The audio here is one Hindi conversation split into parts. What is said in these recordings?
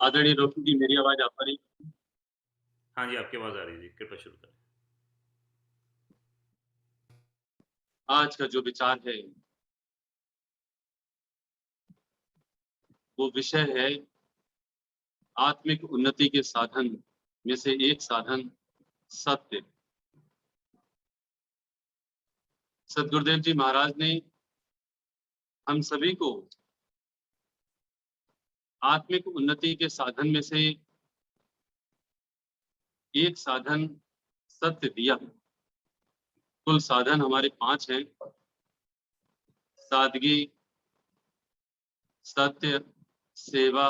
आदरणीय रोशन जी, मेरी आवाज आ पा रही? हाँ जी, आपकी आवाज़ आ रही है जी, कृपया शुरू करें। आज का जो विचार है, वो विषय है आत्मिक उन्नति के साधन में से एक साधन सत्य। सद्गुरुदेव जी महाराज ने हम सभी को आत्मिक उन्नति के साधन में से एक साधन सत्य दिया। कुल साधन हमारे 5 हैं: सादगी, सत्य, सेवा,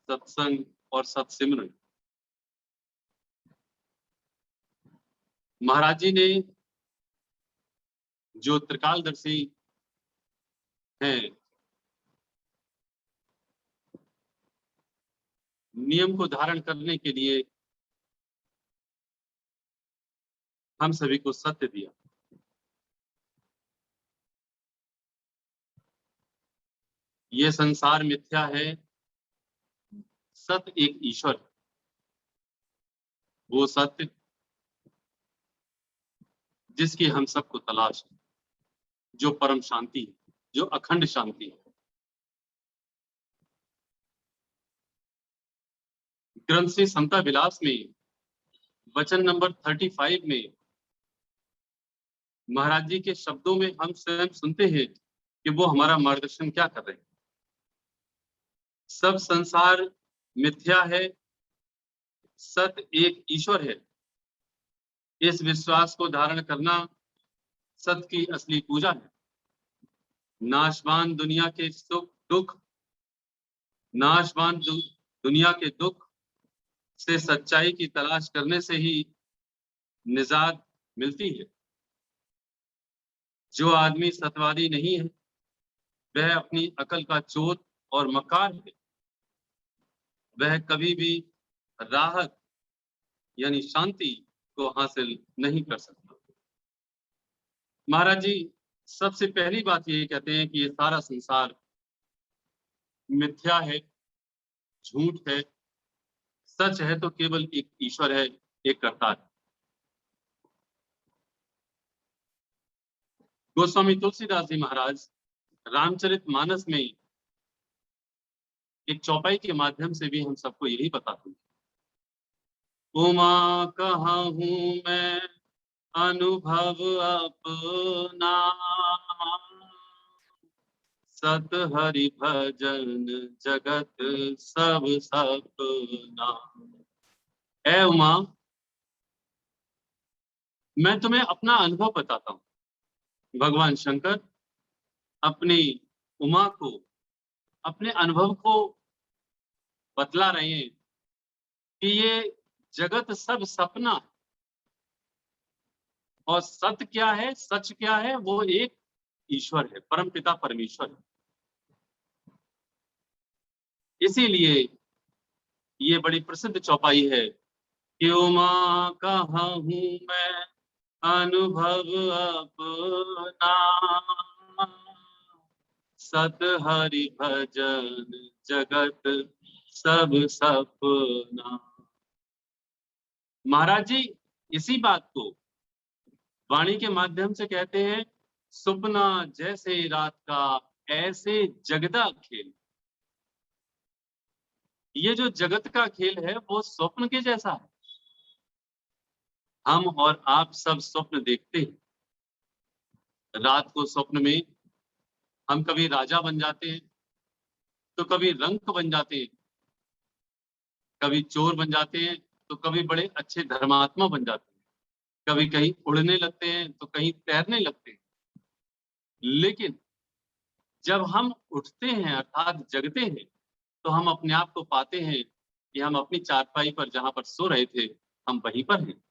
सत्संग और सत्सिमरन। महाराज जी ने जो त्रिकालदर्शी हैं, नियम को धारण करने के लिए हम सभी को सत्य दिया। ये संसार मिथ्या है, सत्य एक ईश्वर है। वो सत्य जिसकी हम सबको तलाश है, जो परम शांति है, जो अखंड शांति है। ग्रंथ श्री समता विलास में वचन नंबर 35 में महाराज जी के शब्दों में हम स्वयं सुनते हैं कि वो हमारा मार्गदर्शन क्या कर रहे हैं। सब संसार मिथ्या है, सत्य एक ईश्वर है। इस विश्वास को धारण करना सत्य की असली पूजा है। नाशवान दुनिया के सुख दुख, नाशवान दुनिया के दुख से सच्चाई की तलाश करने से ही निजात मिलती है। जो आदमी सत्यवादी नहीं है, वह अपनी अकल का चोर और मक्कार है। वह कभी भी राहत यानी शांति को हासिल नहीं कर सकता। महाराज जी सबसे पहली बात ये कहते हैं कि ये सारा संसार मिथ्या है, झूठ है। सच है तो केवल एक ईश्वर है, एक कर्ता है। गोस्वामी तुलसीदास जी महाराज रामचरितमानस में एक चौपाई के माध्यम से भी हम सबको यही बताते हैं: उमा कहाँ हूँ मैं अनुभव अपना, सत हरि भजन जगत सब सपना। ऐ उमा, मैं तुम्हें अपना अनुभव बताता हूँ। भगवान शंकर अपनी उमा को अपने अनुभव को बतला रहे हैं कि ये जगत सब सपना है और सत्य क्या है, सच क्या है, वो एक ईश्वर है, परमपिता परमेश्वर है। इसीलिए ये बड़ी प्रसिद्ध चौपाई है कि उमा कहाँ हूँ मैं अनुभव अपना, सत हरि भजन जगत सब सपना। महाराज जी इसी बात को वाणी के माध्यम से कहते हैं: सुपना जैसे रात का ऐसे जगदा खेल। ये जो जगत का खेल है वो स्वप्न के जैसा है। हम और आप सब स्वप्न देखते हैं। रात को स्वप्न में हम कभी राजा बन जाते हैं, तो कभी रंक बन जाते हैं, कभी चोर बन जाते हैं, तो कभी बड़े अच्छे धर्मात्मा बन जाते हैं, कभी कहीं उड़ने लगते हैं तो कहीं तैरने लगते हैं। लेकिन जब हम उठते हैं अर्थात जगते हैं, तो हम अपने आप को पाते हैं कि हम अपनी चारपाई पर जहां पर सो रहे थे, हम वहीं पर हैं।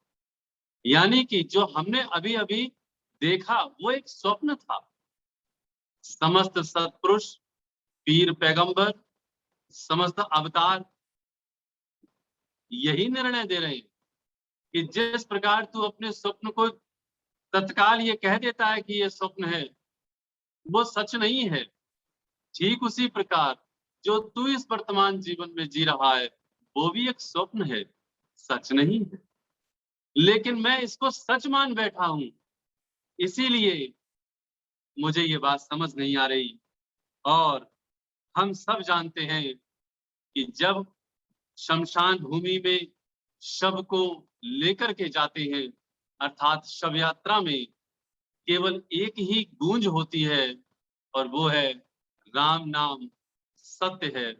यानी कि जो हमने अभी अभी देखा वो एक स्वप्न था। समस्त सत्पुरुष, पीर पैगंबर, समस्त अवतार यही निर्णय दे रहे हैं कि जिस प्रकार तू अपने स्वप्न को तत्काल ये कह देता है कि ये स्वप्न है, वो सच नहीं है। ठीक उसी प्रकार जो तू इस वर्तमान जीवन में जी रहा है वो भी एक स्वप्न है, सच नहीं है। लेकिन मैं इसको सच मान बैठा हूं, इसीलिए मुझे ये बात समझ नहीं आ रही। और हम सब जानते हैं कि जब शमशान भूमि में शव को लेकर के जाते हैं, अर्थात शव यात्रा में केवल एक ही गूंज होती है, और वो है राम नाम सत्य है।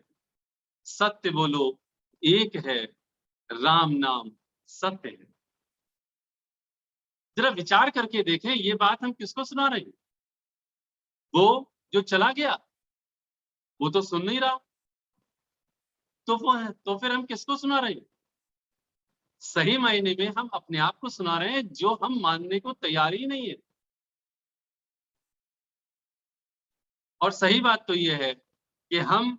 सत्य बोलो, एक है, राम नाम सत्य है। जरा विचार करके देखें, ये बात हम किसको सुना रहे हैं? वो जो चला गया वो तो सुन नहीं रहा, तो वो है, तो फिर हम किसको सुना रहे हैं? सही मायने में हम अपने आप को सुना रहे हैं, जो हम मानने को तैयार ही नहीं है। और सही बात तो ये है कि हम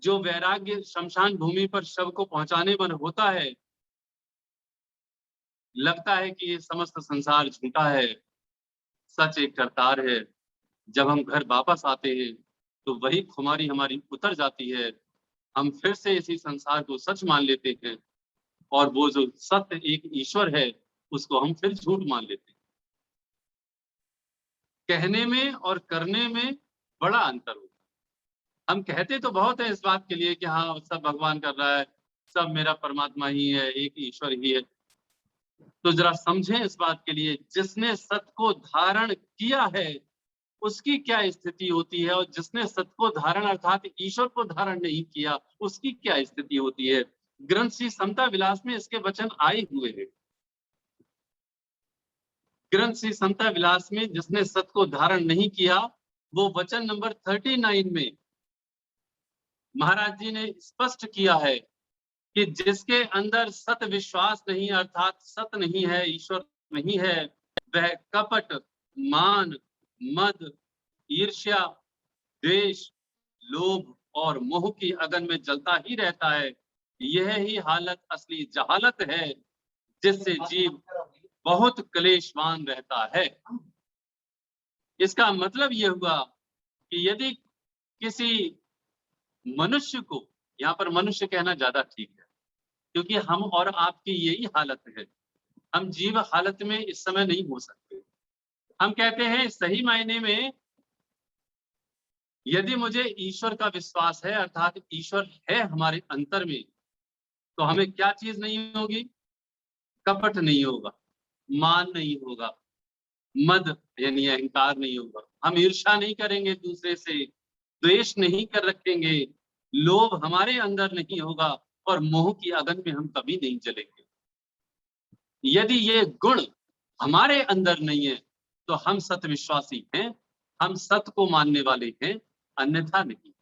जो वैराग्य शमशान भूमि पर शव को पहुंचाने पर होता है, लगता है कि ये समस्त संसार झूठा है, सच एक करतार है। जब हम घर वापस आते हैं तो वही खुमारी हमारी उतर जाती है, हम फिर से इसी संसार को सच मान लेते हैं, और वो जो सत्य एक ईश्वर है उसको हम फिर झूठ मान लेते हैं। कहने में और करने में बड़ा अंतर होता है। हम कहते तो बहुत है इस बात के लिए कि हाँ सब भगवान कर रहा है, सब मेरा परमात्मा ही है, एक ईश्वर ही है। तो जरा समझें इस बात के लिए, जिसने सत्य को धारण किया है उसकी क्या स्थिति होती है, और जिसने सत्य को धारण अर्थात ईश्वर को धारण नहीं किया उसकी क्या स्थिति होती है। ग्रंथ श्री समता विलास में इसके वचन आए हुए हैं। ग्रंथ श्री समता विलास में जिसने सत्य को धारण नहीं किया, वो वचन नंबर 39 में महाराज जी ने स्पष्ट किया है कि जिसके अंदर सत विश्वास नहीं अर्थात सत नहीं है, ईश्वर नहीं है, वह कपट, मान, मद, ईर्ष्या, द्वेष, लोभ और मोह की अगन में जलता ही रहता है। यह ही हालत असली जहालत है, जिससे जीव बहुत क्लेशवान रहता है। इसका मतलब यह हुआ कि यदि किसी मनुष्य को, यहाँ पर मनुष्य कहना ज्यादा ठीक है क्योंकि हम और आपकी यही हालत है, हम जीव हालत में इस समय नहीं हो सकते। हम कहते हैं सही मायने में यदि मुझे ईश्वर का विश्वास है अर्थात ईश्वर है हमारे अंतर में, तो हमें क्या चीज नहीं होगी? कपट नहीं होगा, मान नहीं होगा, मद यानी अहंकार नहीं होगा, हम ईर्ष्या नहीं करेंगे दूसरे से, द्वेष नहीं कर रखेंगे, लोभ हमारे अंदर नहीं होगा, और मोह की अगन में हम कभी नहीं जलेंगे। यदि ये गुण हमारे अंदर नहीं है तो हम सत्य विश्वासी हैं, हम सत्य को मानने वाले हैं, अन्यथा नहीं।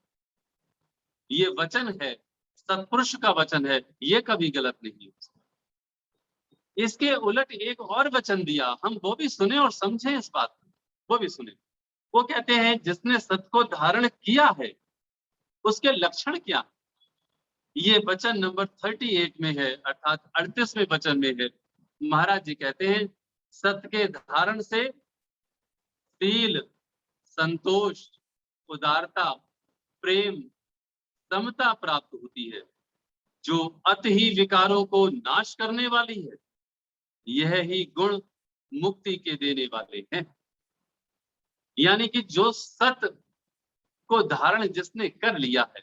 ये वचन है, सत्पुरुष का वचन है, ये कभी गलत नहीं हो सकता। इसके उलट एक और वचन दिया, हम वो भी सुने और समझें इस बात को, वो भी सुने। वो कहते हैं जिसने सत्य को धारण किया है उसके लक्षण क्या? ये वचन नंबर 38 में है अर्थात 38वें वचन में है। महाराज जी कहते हैं सत्य के धारण से शील, संतोष, उदारता, प्रेम, समता प्राप्त होती है, जो अति ही विकारों को नाश करने वाली है। यह ही गुण मुक्ति के देने वाले हैं। यानी कि जो सत्य को धारण जिसने कर लिया है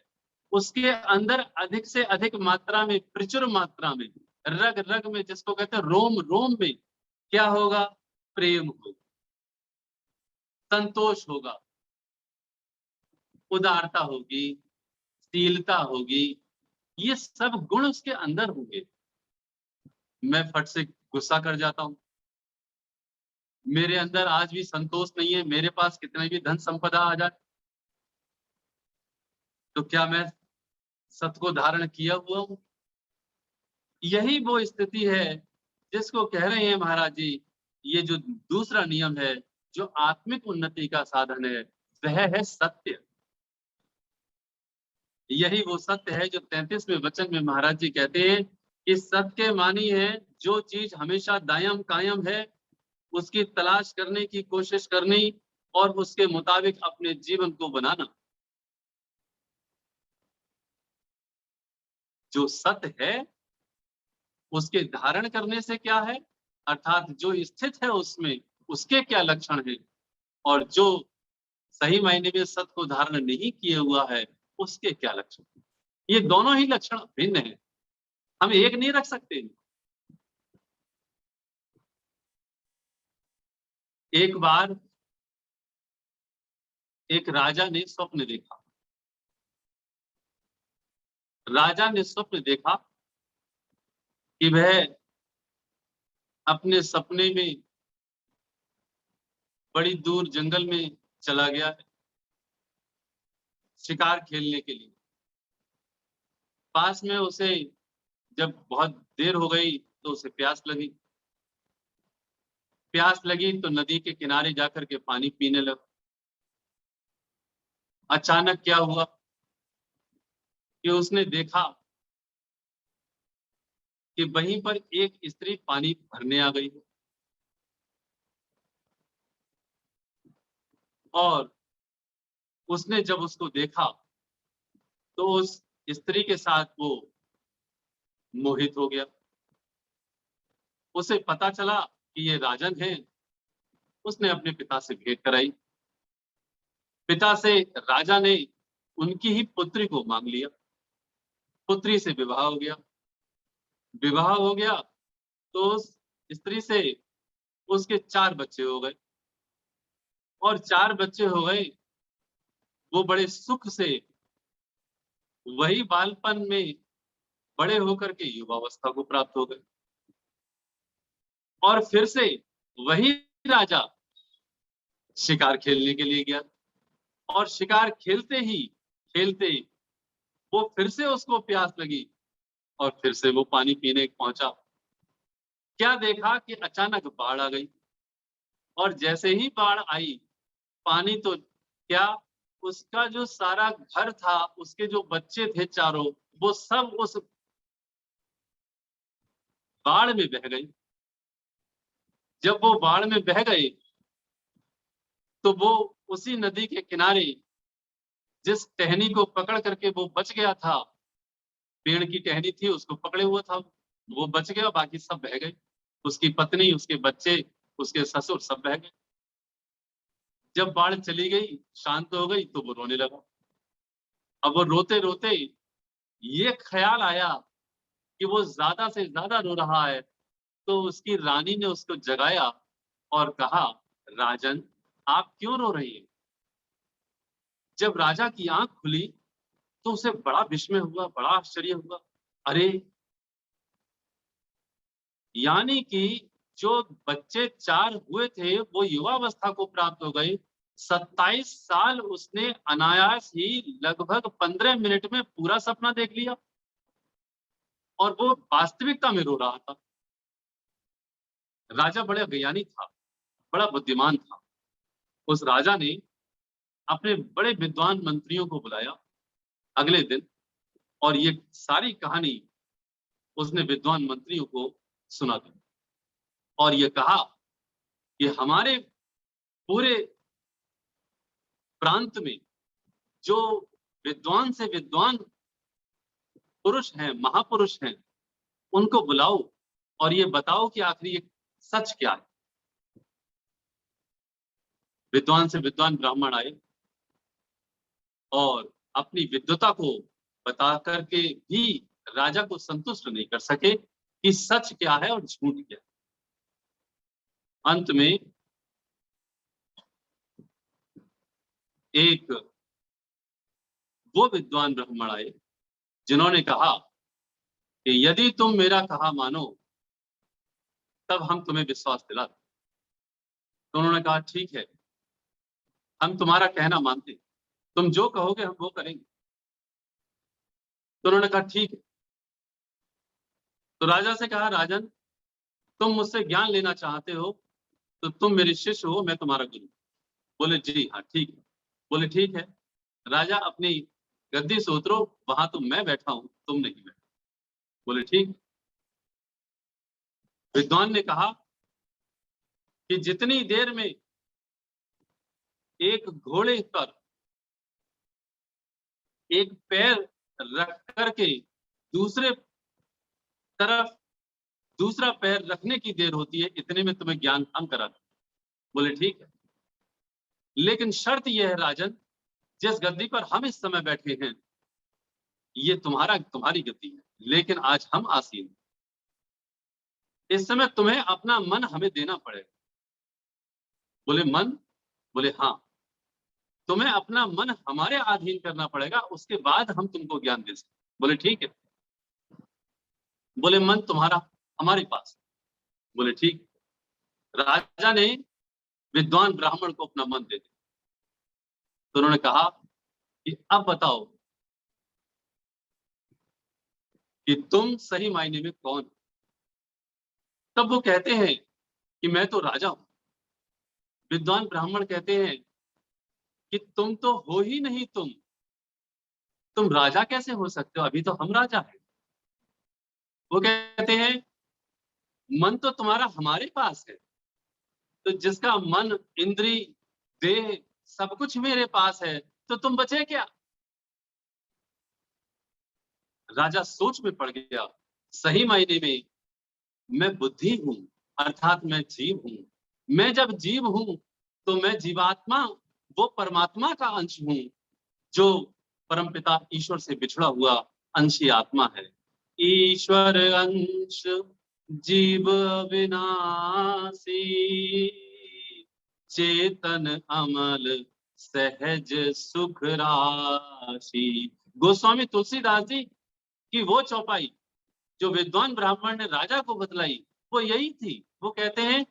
उसके अंदर अधिक से अधिक मात्रा में, प्रचुर मात्रा में, रग रग में, जिसको कहते हैं रोम रोम में क्या होगा? प्रेम होगा, संतोष होगा, उदारता होगी, शीलता होगी, ये सब गुण उसके अंदर होंगे। मैं फट से गुस्सा कर जाता हूं, मेरे अंदर आज भी संतोष नहीं है, मेरे पास कितने भी धन संपदा आ जाए, तो क्या मैं सत्य को धारण किया हुआ हूं? यही वो स्थिति है जिसको कह रहे हैं महाराज जी, ये जो दूसरा नियम है जो आत्मिक उन्नति का साधन है वह है सत्य। यही वो सत्य है जो 33वें वचन में महाराज जी कहते हैं कि सत्य मानी है जो चीज हमेशा दायम कायम है उसकी तलाश करने की कोशिश करनी और उसके मुताबिक अपने जीवन को बनाना। जो सत्य है उसके धारण करने से क्या है, अर्थात जो स्थित है उसमें उसके क्या लक्षण है, और जो सही मायने में सत्य को धारण नहीं किए हुआ है उसके क्या लक्षण है। ये दोनों ही लक्षण भिन्न है, हम एक नहीं रख सकते। एक बार एक राजा ने स्वप्न देखा। राजा ने स्वप्न देखा कि वह अपने सपने में बड़ी दूर जंगल में चला गया है शिकार खेलने के लिए। पास में उसे जब बहुत देर हो गई तो उसे प्यास लगी। प्यास लगी तो नदी के किनारे जाकर के पानी पीने लगा। अचानक क्या हुआ कि उसने देखा कि वहीं पर एक स्त्री पानी भरने आ गई है और उसने जब उसको देखा तो उस स्त्री के साथ वो मोहित हो गया। उसे पता चला कि ये राजन है। उसने अपने पिता से भेंट कराई। पिता से राजा ने उनकी ही पुत्री को मांग लिया। पुत्री से विवाह हो गया। विवाह हो गया तो उस स्त्री से उसके 4 बच्चे हो गए और 4 बच्चे हो गए। वो बड़े सुख से वही बालपन में बड़े होकर के युवावस्था को प्राप्त हो गए और फिर से वही राजा शिकार खेलने के लिए गया और शिकार खेलते ही खेलते वो फिर से उसको प्यास लगी और फिर से वो पानी पीने पहुंचा। क्या देखा कि अचानक बाढ़ आ गई और जैसे ही बाढ़ आई, पानी तो क्या, उसका जो सारा घर था, उसके जो बच्चे थे चारों, वो सब उस बाढ़ में बह गए। जब वो बाढ़ में बह गए तो वो उसी नदी के किनारे जिस टहनी को पकड़ करके वो बच गया था, पेड़ की टहनी थी उसको पकड़े हुआ था, वो बच गया, बाकी सब बह गए। उसकी पत्नी, उसके बच्चे, उसके ससुर सब बह गए। जब बाढ़ चली गई, शांत हो गई, तो वो रोने लगा। अब वो रोते रोते ये ख्याल आया कि वो ज्यादा से ज्यादा रो रहा है, तो उसकी रानी ने उसको जगाया और कहा, राजन, आप क्यों रो रही हैं? जब राजा की आंख खुली तो उसे बड़ा विस्मय हुआ, बड़ा आश्चर्य हुआ। अरे, यानी कि जो बच्चे 4 हुए थे वो युवावस्था को प्राप्त हो गए। 27 साल उसने अनायास ही लगभग 15 मिनट में पूरा सपना देख लिया और वो वास्तविकता में रो रहा था। राजा बड़ा ज्ञानी था, बड़ा बुद्धिमान था। उस राजा ने अपने बड़े विद्वान मंत्रियों को बुलाया अगले दिन और ये सारी कहानी उसने विद्वान मंत्रियों को सुना दी और ये कहा कि हमारे पूरे प्रांत में जो विद्वान से विद्वान पुरुष हैं, महापुरुष हैं, उनको बुलाओ और ये बताओ कि आखिर ये सच क्या है। विद्वान से विद्वान ब्राह्मण आए और अपनी विद्वता को बता करके भी राजा को संतुष्ट नहीं कर सके कि सच क्या है और झूठ क्या है। अंत में एक वो विद्वान ब्राह्मण आए जिन्होंने कहा कि यदि तुम मेरा कहा मानो तब हम तुम्हें विश्वास दिलाते। तो उन्होंने कहा, ठीक है, हम तुम्हारा कहना मानते, तुम जो कहोगे हम वो करेंगे। तो उन्होंने कहा, ठीक है। तो राजा से कहा, राजन, तुम मुझसे ज्ञान लेना चाहते हो तो तुम मेरे शिष्य हो, मैं तुम्हारा गुरु। बोले, जी हाँ, ठीक है। बोले, ठीक है, राजा अपनी गद्दी से उतरो, वहां तो मैं बैठा हूं, तुम नहीं बैठे। बोले, ठीक। विद्वान ने कहा कि जितनी देर में एक घोड़े पर एक पैर रख करके दूसरे तरफ दूसरा पैर रखने की देर होती है, इतने में तुम्हें ज्ञान हम करा दें। बोले ठीक है, लेकिन शर्त यह है राजन, जिस गद्दी पर हम इस समय बैठे हैं ये तुम्हारी गद्दी है, लेकिन आज हम आसीन, इस समय तुम्हें अपना मन हमें देना पड़ेगा। बोले मन? बोले हाँ, तुम्हें अपना मन हमारे अधीन करना पड़ेगा, उसके बाद हम तुमको ज्ञान दे सकते। बोले ठीक है। बोले मन तुम्हारा हमारे पास। बोले ठीक। राजा ने विद्वान ब्राह्मण को अपना मन दे दिया। तो उन्होंने कहा कि अब बताओ कि तुम सही मायने में कौन हो। तब वो कहते हैं कि मैं तो राजा हूं। विद्वान ब्राह्मण कहते हैं कि तुम तो हो ही नहीं, तुम राजा कैसे हो सकते हो, अभी तो हम राजा हैं। वो कहते हैं मन तो तुम्हारा हमारे पास है, तो जिसका मन, इंद्री, देह सब कुछ मेरे पास है, तो तुम बचे क्या। राजा सोच में पड़ गया, सही मायने में मैं बुद्धि हूं, अर्थात मैं जीव हूं। मैं जब जीव हूं तो मैं जीवात्मा, वो परमात्मा का अंश हूं, जो परमपिता ईश्वर से बिछड़ा हुआ अंशी आत्मा है। ईश्वर अंश जीव विनाशी, चेतन अमल सहज सुख राशि। गोस्वामी तुलसीदास जी की वो चौपाई जो विद्वान ब्राह्मण ने राजा को बतलाई, वो यही थी। वो कहते हैं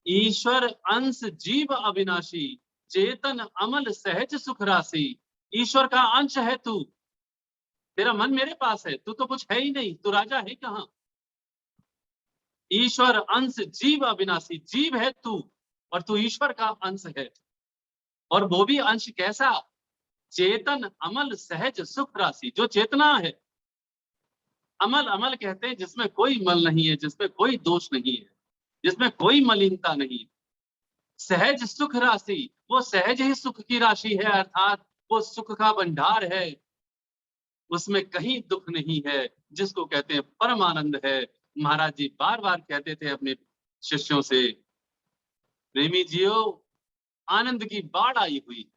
ईश्वर अंश जीव अविनाशी, चेतन अमल सहज सुख राशि। ईश्वर का अंश है तू, तेरा मन मेरे पास है, तू तो कुछ है ही नहीं, तू राजा है कहां। ईश्वर अंश जीव अविनाशी, जीव है तू और तू ईश्वर का अंश है। और वो भी अंश कैसा, चेतन अमल सहज सुख राशि। जो चेतना है, अमल, अमल कहते हैं जिसमें कोई मल नहीं है, जिसमें कोई दोष नहीं है, जिसमें कोई मलिनता नहीं है। सहज सुख राशि, वो सहज ही सुख की राशि है, अर्थात वो सुख का भंडार है, उसमें कहीं दुख नहीं है, जिसको कहते हैं परमानंद है। महाराज जी बार बार कहते थे अपने शिष्यों से, प्रेमी जियो आनंद की बाढ़ आई हुई।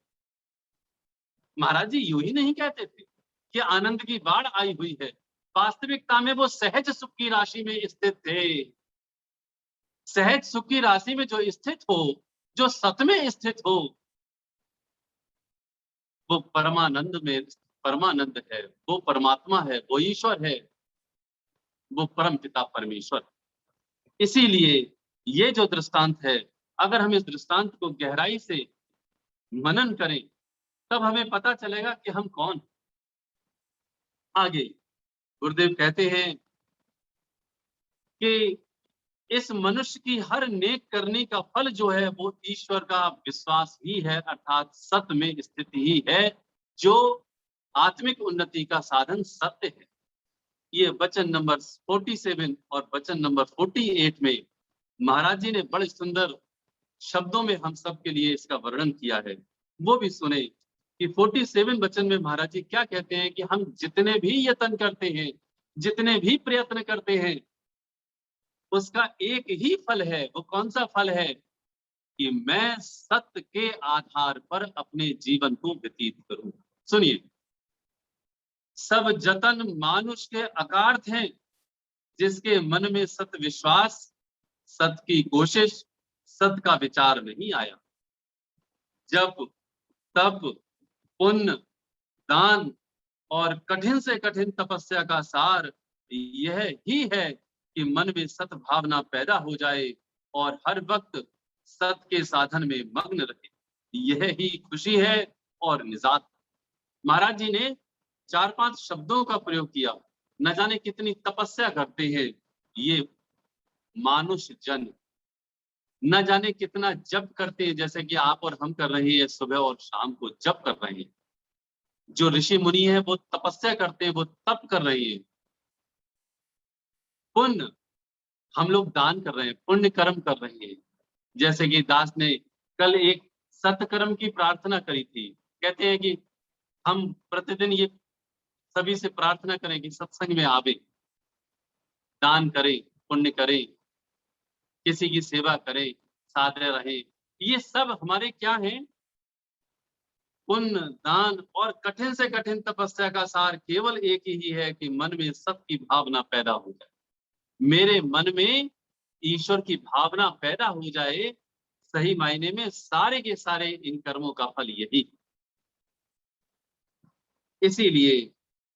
महाराज जी यूं ही नहीं कहते थे कि आनंद की बाढ़ आई हुई है, वास्तविकता में वो सहज सुख की राशि में स्थित थे। सहज सुख की राशि में जो स्थित हो, जो सत में स्थित हो, वो परमानंद में परमानंद है, वो परमात्मा है, वो ईश्वर है, वो परम पिता परमेश्वर। इसीलिए ये जो दृष्टांत है, अगर हम इस दृष्टांत को गहराई से मनन करें तब हमें पता चलेगा कि हम कौन। आगे गुरुदेव कहते हैं कि इस मनुष्य की हर नेक करने का फल जो है वो ईश्वर का विश्वास ही है, अर्थात सत्य में स्थिति ही है, जो आत्मिक उन्नति का साधन सत्य है। ये वचन नंबर 47 और वचन नंबर 48 में महाराज जी ने बड़े सुंदर शब्दों में हम सब के लिए इसका वर्णन किया है। वो भी सुने कि 47 वचन में महाराज जी क्या कहते हैं कि हम जितने भी यत्न करते हैं, जितने भी प्रयत्न करते हैं, उसका एक ही फल है। वो कौन सा फल है कि मैं सत्य के आधार पर अपने जीवन को व्यतीत करूं। सुनिए, सब जतन मानुष के अकार्थ हैं, जिसके मन में सत्य विश्वास, सत्य की कोशिश, सत्य का विचार नहीं आया। जब तप, पुण्य, दान और कठिन से कठिन तपस्या का सार यह ही है कि मन में सत्य भावना पैदा हो जाए और हर वक्त सत्य के साधन में मग्न रहे। यह ही खुशी है और निजात। महाराज जी ने 4-5 शब्दों का प्रयोग किया। न जाने कितनी तपस्या करते हैं ये मानुष जन, न जाने कितना जप करते हैं, जैसे कि आप और हम कर रहे हैं, सुबह और शाम को जप कर रहे हैं। जो ऋषि मुनि है वो तपस्या करते हैं, वो तप कर रहे हैं। पुण्य, हम लोग दान कर रहे हैं, पुण्य कर्म कर रहे हैं। जैसे कि दास ने कल एक सत्कर्म की प्रार्थना करी थी। कहते हैं कि हम प्रतिदिन ये सभी से प्रार्थना करें कि सत्संग में आवे, दान करें, पुण्य करें, किसी की सेवा करें, सादे रहे। ये सब हमारे क्या है? पुण्य, दान और कठिन से कठिन तपस्या का सार केवल एक ही है कि मन में सत की भावना पैदा हो जाए। मेरे मन में ईश्वर की भावना पैदा हो जाए, सही मायने में सारे के सारे इन कर्मों का फल यही। इसीलिए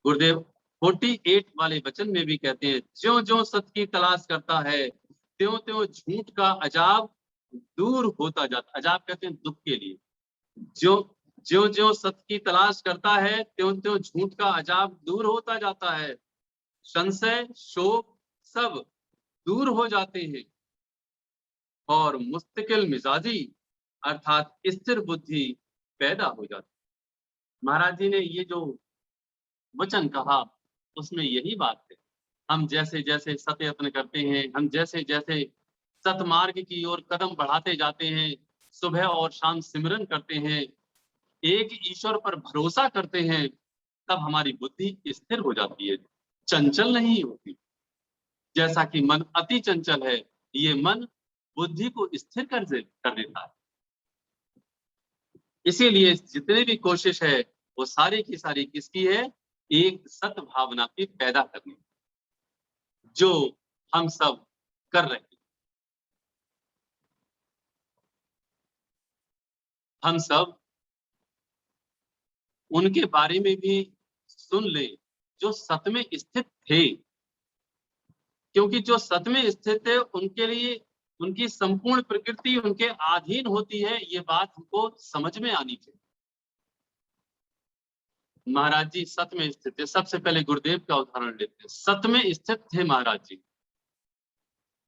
गुरुदेव 48 वाले वचन में भी कहते हैं, ज्यों ज्यों सत्य की तलाश करता है, त्यों त्यों झूठ का अजाब दूर होता जाता। अजाब कहते हैं दुख के लिए। जो ज्यों ज्यों सत्य की तलाश करता है, त्यों त्यों झूठ का अजाब दूर होता जाता है। संशय, शोक सब दूर हो जाते हैं और मुस्तकिल मिजाजी अर्थात स्थिर बुद्धि पैदा हो जाती है। महाराज जी ने ये जो वचन कहा, उसमें यही बात है। हम जैसे जैसे सत्ययत्न करते हैं, हम जैसे जैसे सतमार्ग की ओर कदम बढ़ाते जाते हैं, सुबह और शाम सिमरन करते हैं, एक ईश्वर पर भरोसा करते हैं, तब हमारी बुद्धि स्थिर हो जाती है, चंचल नहीं होती। जैसा कि मन अति चंचल है, ये मन बुद्धि को स्थिर कर देता है। इसीलिए जितनी भी कोशिश है, वो सारी की सारी किसकी है? एक सत भावना की पैदा करनी, जो हम सब कर रहे हैं। हम सब उनके बारे में भी सुन ले जो सत में स्थित थे, क्योंकि जो सत में स्थित है उनके लिए उनकी संपूर्ण प्रकृति उनके अधीन होती है। ये बात हमको समझ में आनी चाहिए। महाराज जी सत में स्थित थे। सबसे पहले गुरुदेव का उदाहरण लेते हैं। सत में स्थित थे महाराज जी।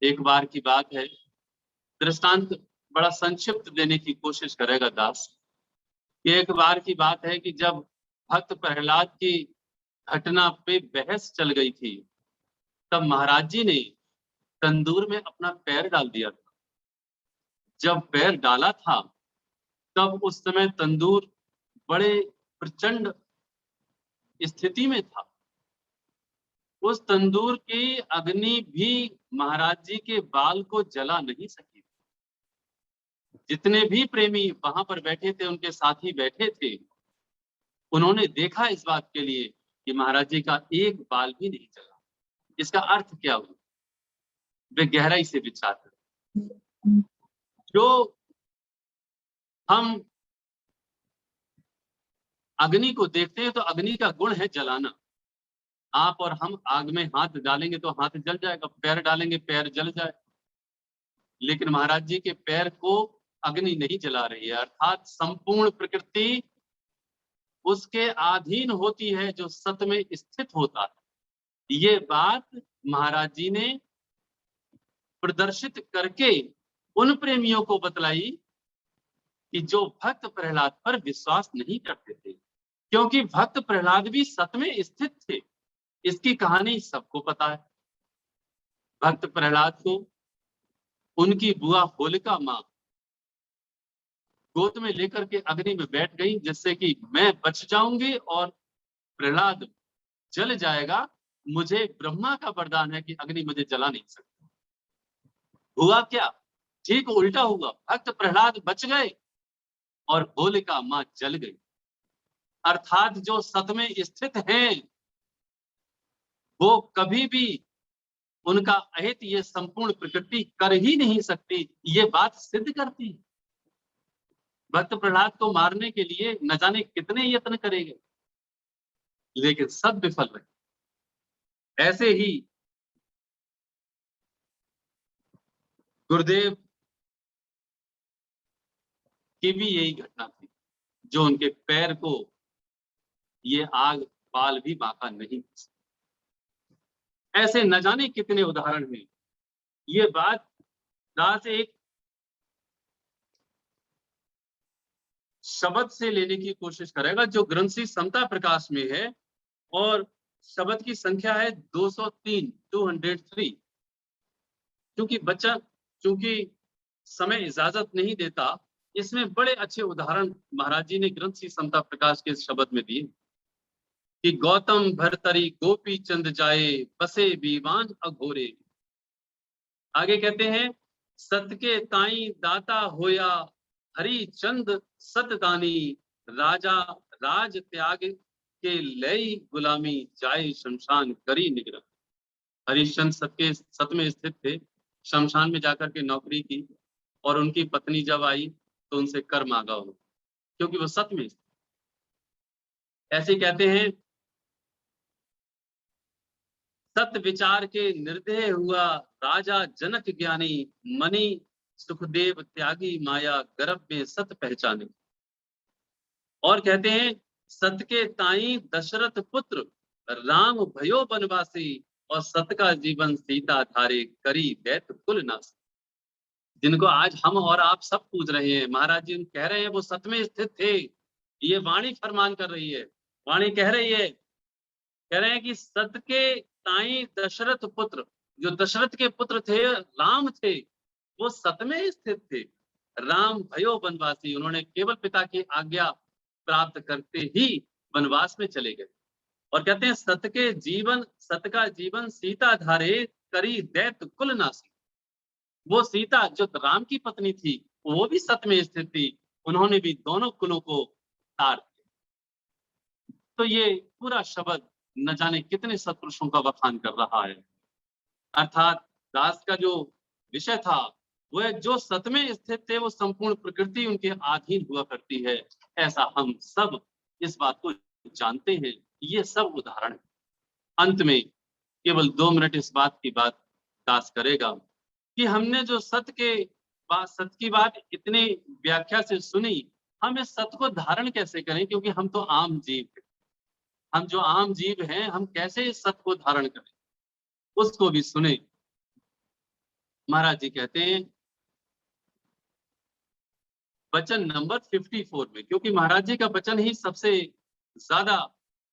एक बार की बात है, दृष्टांत बड़ा संक्षिप्त देने की कोशिश करेगा दास। एक बार की बात है कि जब भक्त प्रहलाद की घटना पे बहस चल गई थी, तब महाराज जी ने तंदूर में अपना पैर डाल दिया था। जब पैर डाला था, तब उस समय तंदूर बड़े प्रचंड स्थिति में था। उस तंदूर की अग्नि भी महाराज जी के बाल को जला नहीं सकी। जितने भी प्रेमी वहां पर बैठे थे, उनके साथी बैठे थे, उन्होंने देखा इस बात के लिए कि महाराज जी का एक बाल भी नहीं जला। इसका अर्थ क्या हुआ? वे गहराई से विचार करें। जो हम अग्नि को देखते हैं, तो अग्नि का गुण है जलाना। आप और हम आग में हाथ डालेंगे तो हाथ जल जाएगा, पैर डालेंगे पैर जल जाए। लेकिन महाराज जी के पैर को अग्नि नहीं जला रही है, अर्थात संपूर्ण प्रकृति उसके अधीन होती है जो सत में स्थित होता है। ये बात महाराज जी ने प्रदर्शित करके उन प्रेमियों को बतलाई कि जो भक्त प्रहलाद पर विश्वास नहीं करते थे, क्योंकि भक्त प्रहलाद भी सत में स्थित थे। इसकी कहानी सबको पता है। भक्त प्रहलाद को उनकी बुआ होलिका मां गोद में लेकर के अग्नि में बैठ गई, जिससे कि मैं बच जाऊंगी और प्रहलाद जल जाएगा। मुझे ब्रह्मा का वरदान है कि अग्नि मुझे जला नहीं सकती। हुआ क्या? ठीक उल्टा हुआ। भक्त प्रहलाद बच गए और होलिका मां जल गई। अर्थात जो सत में स्थित हैं, वो कभी भी उनका अहित ये संपूर्ण प्रकृति कर ही नहीं सकती। ये बात सिद्ध करती है। भक्त प्रहलाद को मारने के लिए न जाने कितने यत्न करेंगे, लेकिन सब विफल रहे। ऐसे ही गुरुदेव की भी यही घटना थी, जो उनके पैर को ये आग बाल भी बांका नहीं। ऐसे न जाने कितने उदाहरण हैं। ये बात दास एक शब्द से लेने की कोशिश करेगा, जो ग्रंथ श्री समता प्रकाश में है, और शब्द की संख्या है 203, 203। चूंकि समय इजाजत नहीं देता, इसमें बड़े अच्छे उदाहरण महाराज जी ने ग्रंथ श्री समता प्रकाश के शब्द में दिए। कि गौतम भरतरी गोपी चंद जाए, बसे बीवान अघोरे। आगे कहते हैं, सत के ताई दाता होया, हरि चंद सतदानी, राजा राज त्याग के लई गुलामी, जाए शमशान करी निगरानी। हरिश्चंद्र सत में स्थित थे, शमशान में जाकर के नौकरी की, और उनकी पत्नी जब आई तो उनसे कर मांगा उन्होंने, क्योंकि वो सत में स्थित। ऐसे कहते हैं, सत विचार के निर्दय हुआ, राजा जनक ज्ञानी, मणि सुखदेव त्यागी, माया गर्भ में सत पहचाने। और कहते हैं, सत के ताई दशरथ पुत्र, राम भयो बनवासी, और सत का जीवन सीता धारे, करी दैत कुल नासी। जिनको आज हम और आप सब पूज रहे हैं, महाराज जी कह रहे हैं वो सत में स्थित थे। ये वाणी फरमान कर रही है, वाणी कह रही है, कह रहे हैं कि सत के ताई दशरथ पुत्र, जो दशरथ के पुत्र थे, राम थे, वो सत में स्थित थे। राम भयो वनवासी, उन्होंने केवल पिता की आज्ञा प्राप्त करते ही वनवास में चले गए। और कहते हैं, सत का जीवन सीता धारे, करी दैत कुल नासी। वो सीता जो राम की पत्नी थी, वो भी सत में स्थित थी, उन्होंने भी दोनों कुलों को तार दिया। तो ये पूरा शब्द न जाने कितने सत्पुरुषों का बखान कर रहा है। अर्थात दास का जो विषय था, वह जो सत में स्थित थे, वो संपूर्ण प्रकृति उनके अधीन हुआ करती है, ऐसा हम सब इस बात को जानते हैं। ये सब उदाहरण है। अंत में केवल 2 मिनट इस बात की बात दास करेगा कि हमने जो सत की बात इतनी व्याख्या से सुनी, हम इस सत को धारण कैसे करें, क्योंकि हम तो आम जीव हैं। हम जो आम जीव हैं, हम कैसे इस सत को धारण करें, उसको भी सुने। महाराज जी कहते हैं वचन नंबर 54 में, क्योंकि महाराज जी का वचन ही सबसे ज्यादा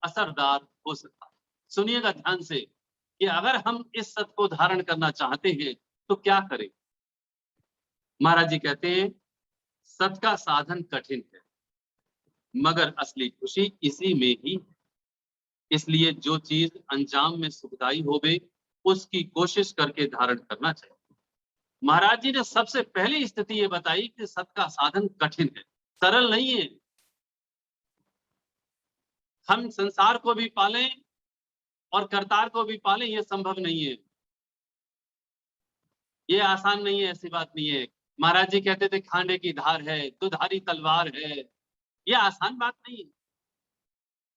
असरदार हो सकता है। सुनिएगा ध्यान से कि अगर हम इस सत को धारण करना चाहते हैं तो क्या करें। महाराज जी कहते हैं, सत का साधन कठिन है, मगर असली खुशी इसी में ही है। इसलिए जो चीज अंजाम में सुखदाई होवे, उसकी कोशिश करके धारण करना चाहिए। महाराज जी ने सबसे पहली स्थिति ये बताई कि सत का साधन कठिन है, सरल नहीं है। हम संसार को भी पालें और करतार को भी पालें, ये संभव नहीं है, ये आसान नहीं है, ऐसी बात नहीं है। महाराज जी कहते थे खांडे की धार है, दुधारी तलवार है, ये आसान बात नहीं है।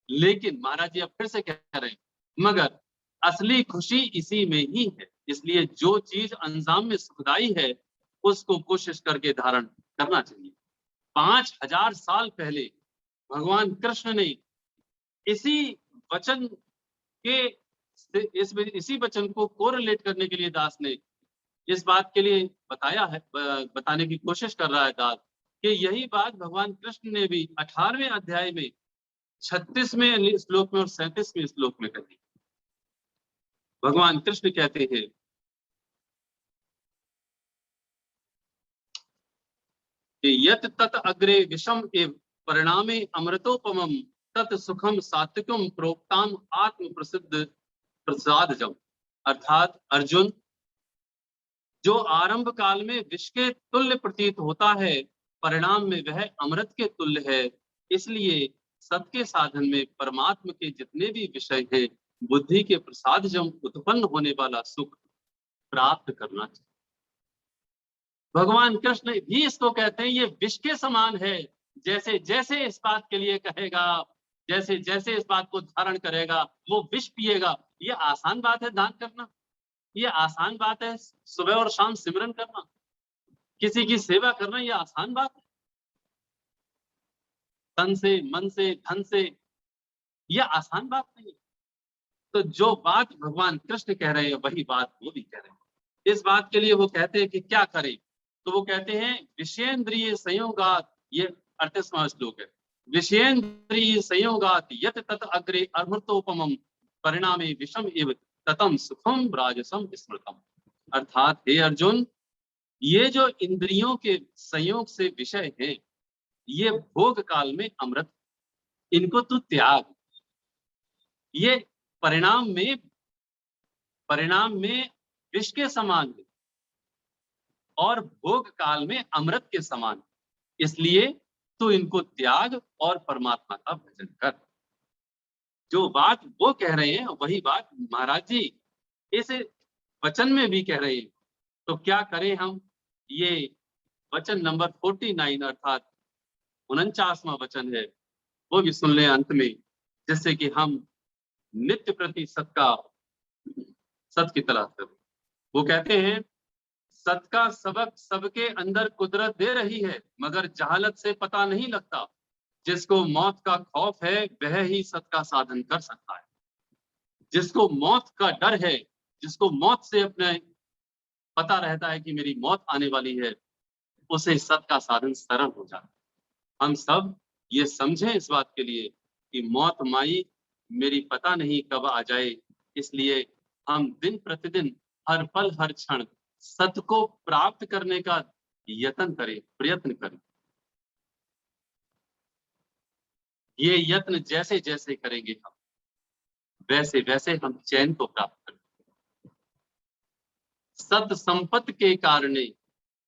लेकिन महाराज जी अब फिर से कह रहे हैं, मगर असली खुशी इसी में ही है। इसलिए जो चीज अंजाम में सुखदाई है, उसको कोशिश करके धारण करना चाहिए। 5000 साल पहले भगवान कृष्ण ने इसी वचन के इसी वचन को कोरिलेट करने के लिए दास ने इस बात के लिए बताया है, बताने की कोशिश कर रहा है दास, कि यही बात भगवान कृष्ण ने भी 18वें अध्याय में 36वें श्लोक में और 37वें श्लोक में कही। भगवान कृष्ण कहते हैं, यत तत अग्रे विषम एव परिणामे अमृतोपमम, तत् सुखम सात्विकम प्रोक्ताम आत्म प्रसिद्ध प्रसादजम। अर्थात अर्जुन, जो आरंभ काल में विष के तुल्य प्रतीत होता है, परिणाम में वह अमृत के तुल्य है। इसलिए सबके साधन में परमात्मा के जितने भी विषय हैं, बुद्धि के प्रसाद जब उत्पन्न होने वाला सुख प्राप्त करना चाहिए। भगवान कृष्ण भी इसको कहते हैं, ये विष के समान है। जैसे जैसे इस बात के लिए कहेगा, जैसे जैसे इस बात को धारण करेगा, वो विष पिएगा। ये आसान बात है दान करना, ये आसान बात है सुबह और शाम सिमरन करना, किसी की सेवा करना, ये आसान बात है तन से, मन से, धन से, ये आसान बात नहीं। तो जो बात भगवान कृष्ण कह रहे हैं, वही बात वो भी कह रहे हैं। इस बात के लिए वो कहते हैं कि क्या करें, तो वो कहते हैं विषयेंद्रिय संयोगात, ये 38वां श्लोक है, विषयेंद्रिय संयोगात यत तत अग्रे अमृतोपमम, परिणामे विषम इव ततम सुखम राजसम स्मृतम। अर्थात हे अर्जुन, ये जो इंद्रियों के संयोग से विषय हैं, ये भोग काल में अमृत, इनको तू त्याग। ये परिणाम में विष के समान है और भोग काल में अमृत के समान। इसलिए तो इनको त्याग और परमात्मा का भजन कर। जो बात वो कह रहे हैं वही बात महाराज जी इस वचन में भी कह रहे हैं। तो क्या करें हम? ये वचन नंबर 49 अर्थात 49वां वचन है, वो भी सुन लें अंत में, जिससे कि हम नित्य प्रति सत की तलाश करें। वो कहते हैं, सत का सबक सबके अंदर कुदरत दे रही है, मगर जहालत से पता नहीं लगता। जिसको मौत का खौफ है वह ही सत का साधन कर सकता है। जिसको मौत का डर है, जिसको मौत से अपने पता रहता है कि मेरी मौत आने वाली है, उसे सत का साधन सरल हो जाता है। हम सब ये समझें इस बात के लिए कि मौत माई मेरी पता नहीं कब आ जाए, इसलिए हम दिन प्रतिदिन हर पल हर क्षण सत्य को प्राप्त करने का यत्न करें, प्रयत्न करें। ये यत्न जैसे जैसे करेंगे हम, वैसे वैसे हम चैन को प्राप्त करेंगे। सत संपत्ति के कारणे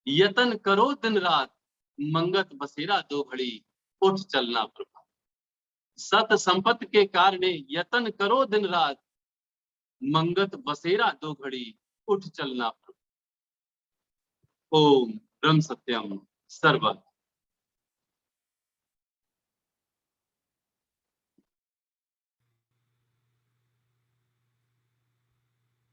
यतन करो दिन रात, मंगत बसेरा दो घड़ी, उठ चलना प्रभात। सत संपत्ति के कारणे यतन करो दिन रात, मंगत बसेरा दो घड़ी, उठ चलना प्रभात। ओम ब्रह्म सत्यम सर्वम